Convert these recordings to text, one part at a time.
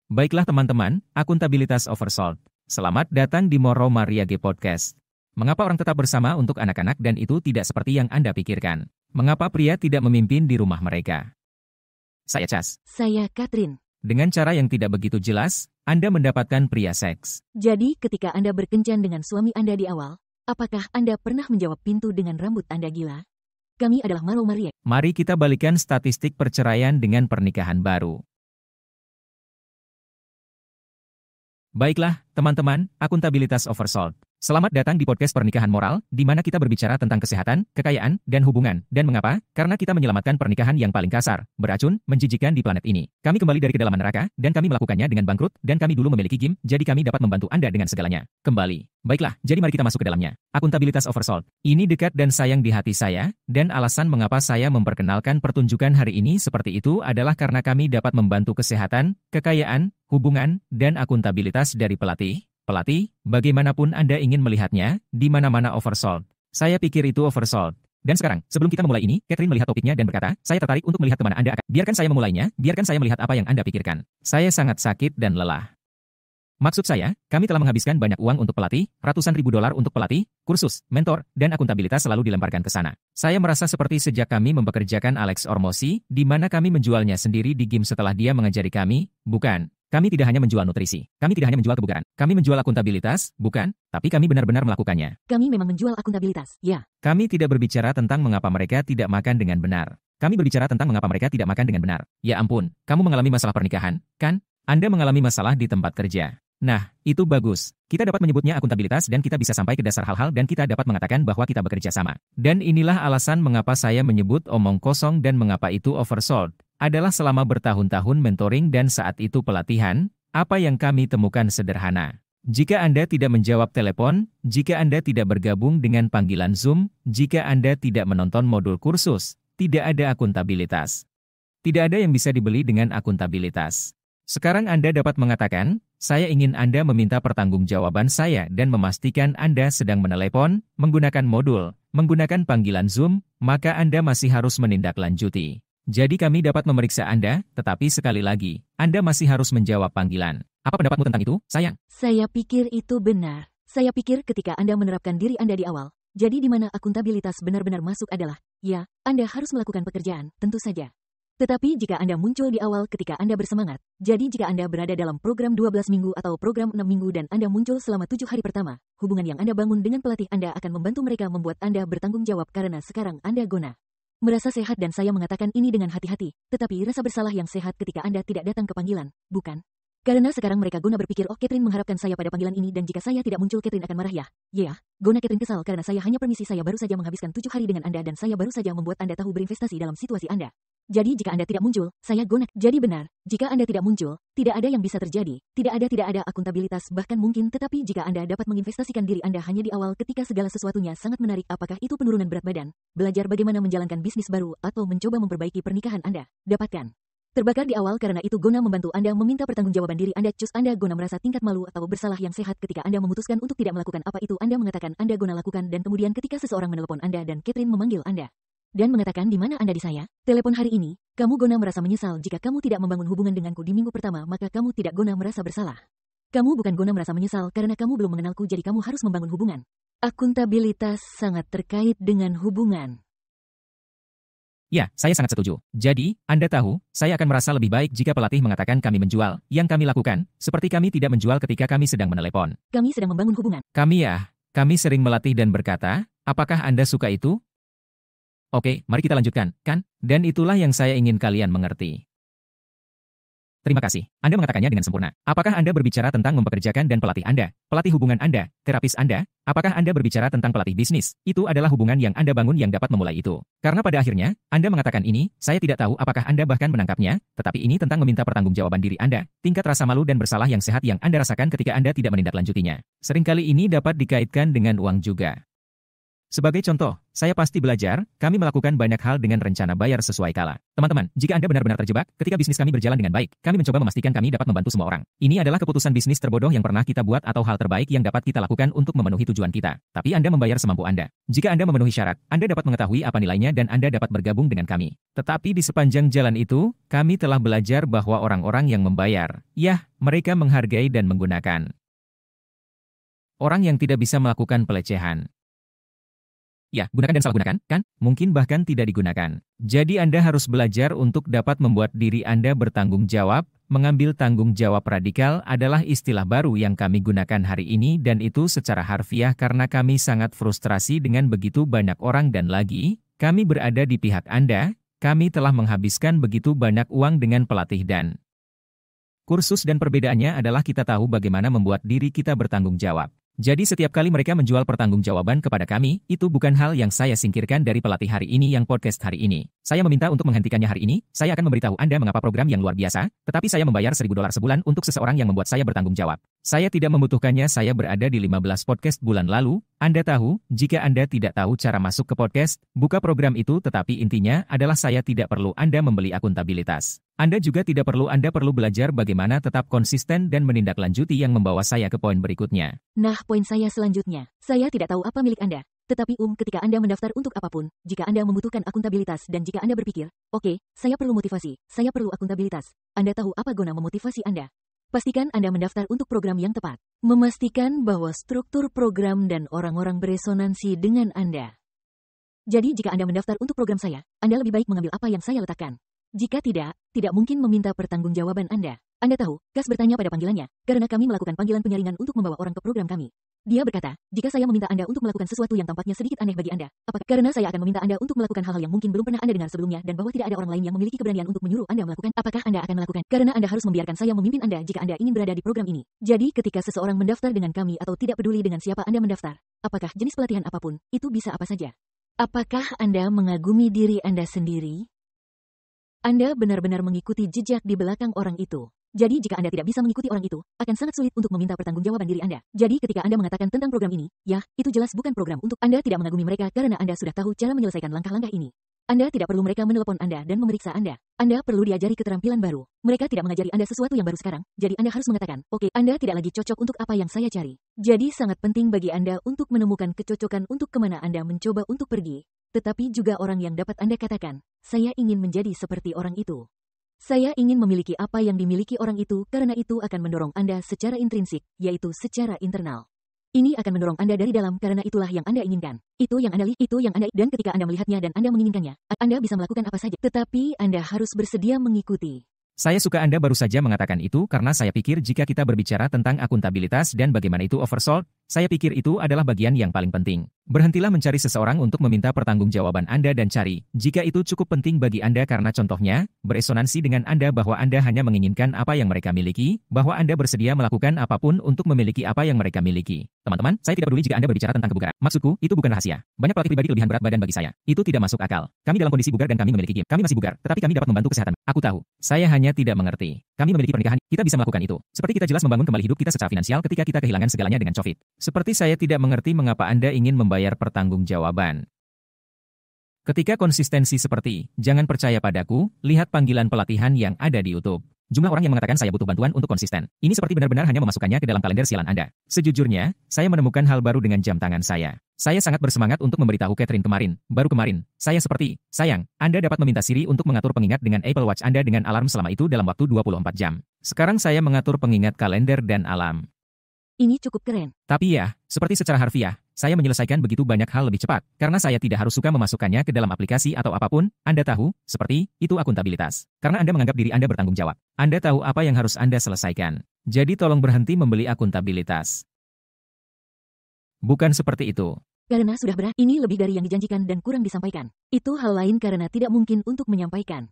Baiklah teman-teman, akuntabilitas oversold. Selamat datang di Moro Mariage Podcast. Mengapa orang tetap bersama untuk anak-anak dan itu tidak seperti yang Anda pikirkan? Mengapa pria tidak memimpin di rumah mereka? Saya Cas. Saya Katrin. Dengan cara yang tidak begitu jelas, Anda mendapatkan pria seks. Jadi ketika Anda berkencan dengan suami Anda di awal, apakah Anda pernah menjawab pintu dengan rambut Anda gila? Kami adalah Moro Mariage. Mari kita balikan statistik perceraian dengan pernikahan baru. Baiklah, teman-teman, akuntabilitas oversold. Selamat datang di podcast Pernikahan Moral, di mana kita berbicara tentang kesehatan, kekayaan, dan hubungan. Dan mengapa? Karena kita menyelamatkan pernikahan yang paling kasar, beracun, menjijikkan di planet ini. Kami kembali dari kedalaman neraka, dan kami melakukannya dengan bangkrut, dan kami dulu memiliki gym, jadi kami dapat membantu Anda dengan segalanya. Kembali. Baiklah, jadi mari kita masuk ke dalamnya. Akuntabilitas oversold. Ini dekat dan sayang di hati saya, dan alasan mengapa saya memperkenalkan pertunjukan hari ini seperti itu adalah karena kami dapat membantu kesehatan, kekayaan, hubungan, dan akuntabilitas dari pelatih, bagaimanapun Anda ingin melihatnya, di mana-mana oversold. Saya pikir itu oversold. Dan sekarang, sebelum kita memulai ini, Katrin melihat topiknya dan berkata, saya tertarik untuk melihat kemana Anda akan. Biarkan saya memulainya, biarkan saya melihat apa yang Anda pikirkan. Saya sangat sakit dan lelah. Maksud saya, kami telah menghabiskan banyak uang untuk pelatih, ratusan ribu dolar untuk pelatih, kursus, mentor, dan akuntabilitas selalu dilemparkan ke sana. Saya merasa seperti sejak kami mempekerjakan Alex Hormozi, di mana kami menjualnya sendiri di gym setelah dia mengajari kami, bukan. Kami tidak hanya menjual nutrisi, kami tidak hanya menjual kebugaran, kami menjual akuntabilitas, bukan, tapi kami benar-benar melakukannya. Kami memang menjual akuntabilitas, ya. Kami tidak berbicara tentang mengapa mereka tidak makan dengan benar. Kami berbicara tentang mengapa mereka tidak makan dengan benar. Ya ampun, kamu mengalami masalah pernikahan, kan? Anda mengalami masalah di tempat kerja. Nah, itu bagus. Kita dapat menyebutnya akuntabilitas dan kita bisa sampai ke dasar hal-hal dan kita dapat mengatakan bahwa kita bekerja sama. Dan inilah alasan mengapa saya menyebut omong kosong dan mengapa itu oversold. Adalah selama bertahun-tahun mentoring dan saat itu pelatihan, apa yang kami temukan sederhana. Jika Anda tidak menjawab telepon, jika Anda tidak bergabung dengan panggilan Zoom, jika Anda tidak menonton modul kursus, tidak ada akuntabilitas. Tidak ada yang bisa dibeli dengan akuntabilitas. Sekarang Anda dapat mengatakan, saya ingin Anda meminta pertanggungjawaban saya dan memastikan Anda sedang menelepon, menggunakan modul, menggunakan panggilan Zoom, maka Anda masih harus menindaklanjuti. Jadi kami dapat memeriksa Anda, tetapi sekali lagi, Anda masih harus menjawab panggilan. Apa pendapatmu tentang itu, sayang? Saya pikir itu benar. Saya pikir ketika Anda menerapkan diri Anda di awal, jadi di mana akuntabilitas benar-benar masuk adalah, ya, Anda harus melakukan pekerjaan, tentu saja. Tetapi jika Anda muncul di awal ketika Anda bersemangat, jadi jika Anda berada dalam program 12 minggu atau program 6 minggu dan Anda muncul selama 7 hari pertama, hubungan yang Anda bangun dengan pelatih Anda akan membantu mereka membuat Anda bertanggung jawab karena sekarang Anda gona. Merasa sehat dan saya mengatakan ini dengan hati-hati, tetapi rasa bersalah yang sehat ketika Anda tidak datang ke panggilan, bukan? Karena sekarang mereka gona berpikir, oh Katrin mengharapkan saya pada panggilan ini dan jika saya tidak muncul Katrin akan marah ya. Ya, gona Katrin kesal karena saya hanya permisi saya baru saja menghabiskan 7 hari dengan Anda dan saya baru saja membuat Anda tahu berinvestasi dalam situasi Anda. Jadi jika Anda tidak muncul, saya gona. Jadi benar, jika Anda tidak muncul, tidak ada yang bisa terjadi. Tidak ada akuntabilitas bahkan mungkin tetapi jika Anda dapat menginvestasikan diri Anda hanya di awal ketika segala sesuatunya sangat menarik apakah itu penurunan berat badan, belajar bagaimana menjalankan bisnis baru atau mencoba memperbaiki pernikahan Anda, dapatkan. Terbakar di awal karena itu gona membantu Anda meminta pertanggungjawaban diri Anda cus Anda gona merasa tingkat malu atau bersalah yang sehat ketika Anda memutuskan untuk tidak melakukan apa itu Anda mengatakan Anda gona lakukan dan kemudian ketika seseorang menelepon Anda dan Katrin memanggil Anda. Dan mengatakan di mana Anda di saya, telepon hari ini, kamu gona merasa menyesal jika kamu tidak membangun hubungan denganku di minggu pertama maka kamu tidak gona merasa bersalah. Kamu bukan gona merasa menyesal karena kamu belum mengenalku jadi kamu harus membangun hubungan. Akuntabilitas sangat terkait dengan hubungan. Ya, saya sangat setuju. Jadi, Anda tahu, saya akan merasa lebih baik jika pelatih mengatakan kami menjual, yang kami lakukan, seperti kami tidak menjual ketika kami sedang menelepon. Kami sedang membangun hubungan. Kami sering melatih dan berkata, apakah Anda suka itu? Oke, mari kita lanjutkan, kan? Dan itulah yang saya ingin kalian mengerti. Terima kasih, Anda mengatakannya dengan sempurna. Apakah Anda berbicara tentang mempekerjakan dan pelatih Anda, pelatih hubungan Anda, terapis Anda? Apakah Anda berbicara tentang pelatih bisnis? Itu adalah hubungan yang Anda bangun yang dapat memulai itu. Karena pada akhirnya, Anda mengatakan ini, saya tidak tahu apakah Anda bahkan menangkapnya, tetapi ini tentang meminta pertanggungjawaban diri Anda, tingkat rasa malu dan bersalah yang sehat yang Anda rasakan ketika Anda tidak menindaklanjutinya. Seringkali ini dapat dikaitkan dengan uang juga. Sebagai contoh, saya pasti belajar, kami melakukan banyak hal dengan rencana bayar sesuai kala. Teman-teman, jika Anda benar-benar terjebak, ketika bisnis kami berjalan dengan baik, kami mencoba memastikan kami dapat membantu semua orang. Ini adalah keputusan bisnis terbodoh yang pernah kita buat atau hal terbaik yang dapat kita lakukan untuk memenuhi tujuan kita. Tapi Anda membayar semampu Anda. Jika Anda memenuhi syarat, Anda dapat mengetahui apa nilainya dan Anda dapat bergabung dengan kami. Tetapi di sepanjang jalan itu, kami telah belajar bahwa orang-orang yang membayar, mereka menghargai dan menggunakan. Orang yang tidak bisa melakukan pelecehan. Gunakan dan salah gunakan, kan? Mungkin bahkan tidak digunakan. Jadi Anda harus belajar untuk dapat membuat diri Anda bertanggung jawab. Mengambil tanggung jawab radikal adalah istilah baru yang kami gunakan hari ini dan itu secara harfiah karena kami sangat frustrasi dengan begitu banyak orang dan lagi, kami berada di pihak Anda, kami telah menghabiskan begitu banyak uang dengan pelatih dan kursus dan perbedaannya adalah kita tahu bagaimana membuat diri kita bertanggung jawab. Jadi setiap kali mereka menjual pertanggungjawaban kepada kami, itu bukan hal yang saya singkirkan dari pelatih hari ini yang podcast hari ini. Saya meminta untuk menghentikannya hari ini, saya akan memberitahu Anda mengapa program yang luar biasa, tetapi saya membayar $1.000 sebulan untuk seseorang yang membuat saya bertanggung jawab. Saya tidak membutuhkannya, saya berada di 15 podcast bulan lalu. Anda tahu, jika Anda tidak tahu cara masuk ke podcast, buka program itu tetapi intinya adalah saya tidak perlu Anda membeli akuntabilitas. Anda juga tidak perlu Anda perlu belajar bagaimana tetap konsisten dan menindaklanjuti yang membawa saya ke poin berikutnya. Nah, poin saya selanjutnya. Saya tidak tahu apa milik Anda. Tetapi ketika Anda mendaftar untuk apapun, jika Anda membutuhkan akuntabilitas dan jika Anda berpikir, oke, saya perlu motivasi, saya perlu akuntabilitas. Anda tahu apa guna memotivasi Anda? Pastikan Anda mendaftar untuk program yang tepat. Memastikan bahwa struktur program dan orang-orang beresonansi dengan Anda. Jadi jika Anda mendaftar untuk program saya, Anda lebih baik mengambil apa yang saya letakkan. Jika tidak mungkin meminta pertanggungjawaban Anda. Anda tahu, Gas bertanya pada panggilannya, karena kami melakukan panggilan penyaringan untuk membawa orang ke program kami. Dia berkata, jika saya meminta Anda untuk melakukan sesuatu yang tampaknya sedikit aneh bagi Anda, apakah karena saya akan meminta Anda untuk melakukan hal-hal yang mungkin belum pernah Anda dengar sebelumnya dan bahwa tidak ada orang lain yang memiliki keberanian untuk menyuruh Anda melakukan, apakah Anda akan melakukan? Karena Anda harus membiarkan saya memimpin Anda jika Anda ingin berada di program ini. Jadi ketika seseorang mendaftar dengan kami atau tidak peduli dengan siapa Anda mendaftar, apakah jenis pelatihan apapun, itu bisa apa saja. Apakah Anda mengagumi diri Anda sendiri? Anda benar-benar mengikuti jejak di belakang orang itu. Jadi jika Anda tidak bisa mengikuti orang itu, akan sangat sulit untuk meminta pertanggungjawaban diri Anda. Jadi ketika Anda mengatakan tentang program ini, itu jelas bukan program untuk Anda tidak mengagumi mereka karena Anda sudah tahu cara menyelesaikan langkah-langkah ini. Anda tidak perlu mereka menelepon Anda dan memeriksa Anda. Anda perlu diajari keterampilan baru. Mereka tidak mengajari Anda sesuatu yang baru sekarang, jadi Anda harus mengatakan, oke, Anda tidak lagi cocok untuk apa yang saya cari. Jadi sangat penting bagi Anda untuk menemukan kecocokan untuk kemana Anda mencoba untuk pergi. Tetapi juga orang yang dapat Anda katakan, saya ingin menjadi seperti orang itu. Saya ingin memiliki apa yang dimiliki orang itu karena itu akan mendorong Anda secara intrinsik, yaitu secara internal. Ini akan mendorong Anda dari dalam karena itulah yang Anda inginkan. Itu yang Anda dan ketika Anda melihatnya dan Anda menginginkannya, Anda bisa melakukan apa saja. Tetapi Anda harus bersedia mengikuti. Saya suka Anda baru saja mengatakan itu karena saya pikir jika kita berbicara tentang akuntabilitas dan bagaimana itu oversold, saya pikir itu adalah bagian yang paling penting. Berhentilah mencari seseorang untuk meminta pertanggungjawaban Anda dan cari, jika itu cukup penting bagi Anda karena contohnya, beresonansi dengan Anda bahwa Anda hanya menginginkan apa yang mereka miliki, bahwa Anda bersedia melakukan apapun untuk memiliki apa yang mereka miliki. Teman-teman, saya tidak peduli jika Anda berbicara tentang kebugaran. Maksudku, itu bukan rahasia. Banyak pelatih pribadi kelebihan berat badan bagi saya. Itu tidak masuk akal. Kami dalam kondisi bugar dan kami memiliki game. Kami masih bugar, tetapi kami dapat membantu kesehatan. Aku tahu. Saya hanya tidak mengerti. Kami memiliki pernikahan, kita bisa melakukan itu. Seperti kita jelas membangun kembali hidup kita secara finansial ketika kita kehilangan segalanya dengan COVID. Seperti saya tidak mengerti mengapa Anda ingin membayar pertanggungjawaban. Ketika konsistensi seperti, jangan percaya padaku, lihat panggilan pelatihan yang ada di YouTube. Jumlah orang yang mengatakan saya butuh bantuan untuk konsisten. Ini seperti benar-benar hanya memasukkannya ke dalam kalender sialan Anda. Sejujurnya, saya menemukan hal baru dengan jam tangan saya. Saya sangat bersemangat untuk memberitahu Catherine baru kemarin. Saya seperti, sayang, Anda dapat meminta Siri untuk mengatur pengingat dengan Apple Watch Anda dengan alarm selama itu dalam waktu 24 jam. Sekarang saya mengatur pengingat kalender dan alarm. Ini cukup keren. Tapi seperti secara harfiah, saya menyelesaikan begitu banyak hal lebih cepat, karena saya tidak harus suka memasukkannya ke dalam aplikasi atau apapun, Anda tahu, seperti, itu akuntabilitas. Karena Anda menganggap diri Anda bertanggung jawab. Anda tahu apa yang harus Anda selesaikan. Jadi tolong berhenti membeli akuntabilitas. Bukan seperti itu. Karena sudah berat, ini lebih dari yang dijanjikan dan kurang disampaikan. Itu hal lain karena tidak mungkin untuk menyampaikan.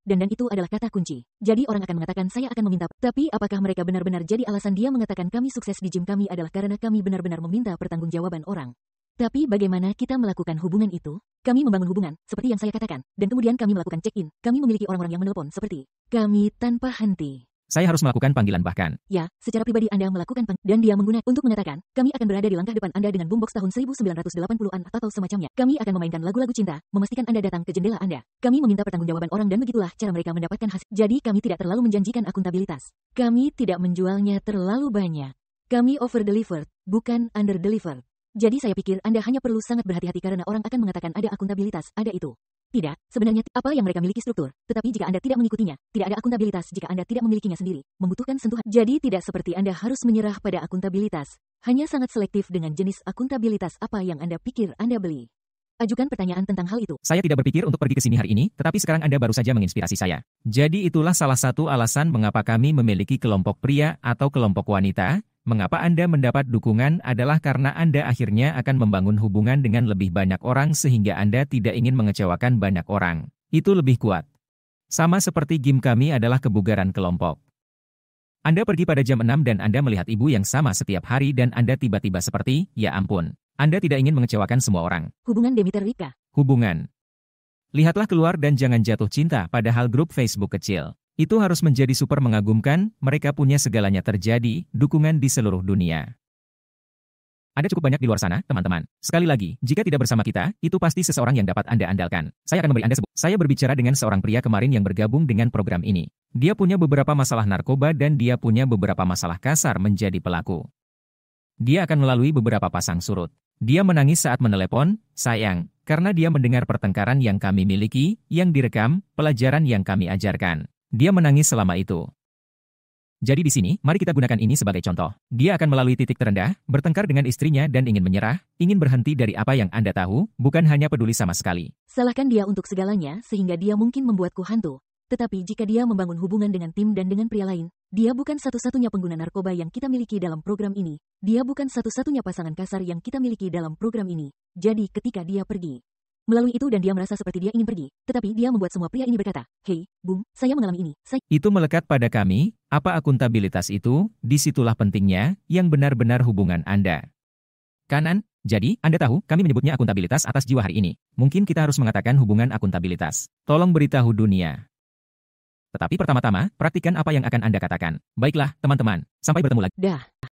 Dan itu adalah kata kunci. Jadi orang akan mengatakan saya akan meminta. Tapi apakah mereka benar-benar jadi alasan dia mengatakan kami sukses di gym kami adalah karena kami benar-benar meminta pertanggungjawaban orang. Tapi bagaimana kita melakukan hubungan itu? Kami membangun hubungan, seperti yang saya katakan. Dan kemudian kami melakukan check-in. Kami memiliki orang-orang yang menelpon seperti kami tanpa henti. Saya harus melakukan panggilan bahkan. Ya, secara pribadi Anda melakukan dan dia menggunakan untuk mengatakan, kami akan berada di langkah depan Anda dengan boombox tahun 1980-an atau semacamnya. Kami akan memainkan lagu-lagu cinta, memastikan Anda datang ke jendela Anda. Kami meminta pertanggungjawaban orang dan begitulah cara mereka mendapatkan hasil. Jadi kami tidak terlalu menjanjikan akuntabilitas. Kami tidak menjualnya terlalu banyak. Kami over-delivered, bukan under-delivered. Jadi saya pikir Anda hanya perlu sangat berhati-hati karena orang akan mengatakan ada akuntabilitas, ada itu. Tidak, sebenarnya apa yang mereka miliki struktur, tetapi jika Anda tidak mengikutinya, tidak ada akuntabilitas jika Anda tidak memilikinya sendiri, membutuhkan sentuhan. Jadi tidak seperti Anda harus menyerah pada akuntabilitas, hanya sangat selektif dengan jenis akuntabilitas apa yang Anda pikir Anda beli. Ajukan pertanyaan tentang hal itu. Saya tidak berpikir untuk pergi ke sini hari ini, tetapi sekarang Anda baru saja menginspirasi saya. Jadi itulah salah satu alasan mengapa kami memiliki kelompok pria atau kelompok wanita. Mengapa Anda mendapat dukungan adalah karena Anda akhirnya akan membangun hubungan dengan lebih banyak orang sehingga Anda tidak ingin mengecewakan banyak orang. Itu lebih kuat. Sama seperti game kami adalah kebugaran kelompok. Anda pergi pada jam 6 dan Anda melihat ibu yang sama setiap hari dan Anda tiba-tiba seperti, ya ampun. Anda tidak ingin mengecewakan semua orang. Hubungan Demeter Rika. Hubungan. Lihatlah keluar dan jangan jatuh cinta padahal grup Facebook kecil. Itu harus menjadi super mengagumkan, mereka punya segalanya terjadi, dukungan di seluruh dunia. Ada cukup banyak di luar sana, teman-teman. Sekali lagi, jika tidak bersama kita, itu pasti seseorang yang dapat Anda andalkan. Saya akan memberi Anda Saya berbicara dengan seorang pria kemarin yang bergabung dengan program ini. Dia punya beberapa masalah narkoba dan dia punya beberapa masalah kasar menjadi pelaku. Dia akan melalui beberapa pasang surut. Dia menangis saat menelepon, sayang, karena dia mendengar pertengkaran yang kami miliki, yang direkam, pelajaran yang kami ajarkan. Dia menangis selama itu. Jadi di sini, mari kita gunakan ini sebagai contoh. Dia akan melalui titik terendah, bertengkar dengan istrinya dan ingin menyerah, ingin berhenti dari apa yang Anda tahu, bukan hanya peduli sama sekali. Salahkan dia untuk segalanya sehingga dia mungkin membuatku hantu. Tetapi jika dia membangun hubungan dengan tim dan dengan pria lain, dia bukan satu-satunya pengguna narkoba yang kita miliki dalam program ini. Dia bukan satu-satunya pasangan kasar yang kita miliki dalam program ini. Jadi ketika dia pergi melalui itu dan dia merasa seperti dia ingin pergi, tetapi dia membuat semua pria ini berkata, "Hei, Bung, saya mengalami ini." Itu melekat pada kami, apa akuntabilitas itu, disitulah pentingnya, yang benar-benar hubungan Anda. Kanan, jadi, Anda tahu, kami menyebutnya akuntabilitas atas jiwa hari ini. Mungkin kita harus mengatakan hubungan akuntabilitas. Tolong beritahu dunia. Tetapi pertama-tama, praktikan apa yang akan Anda katakan. Baiklah, teman-teman, sampai bertemu lagi. Dah.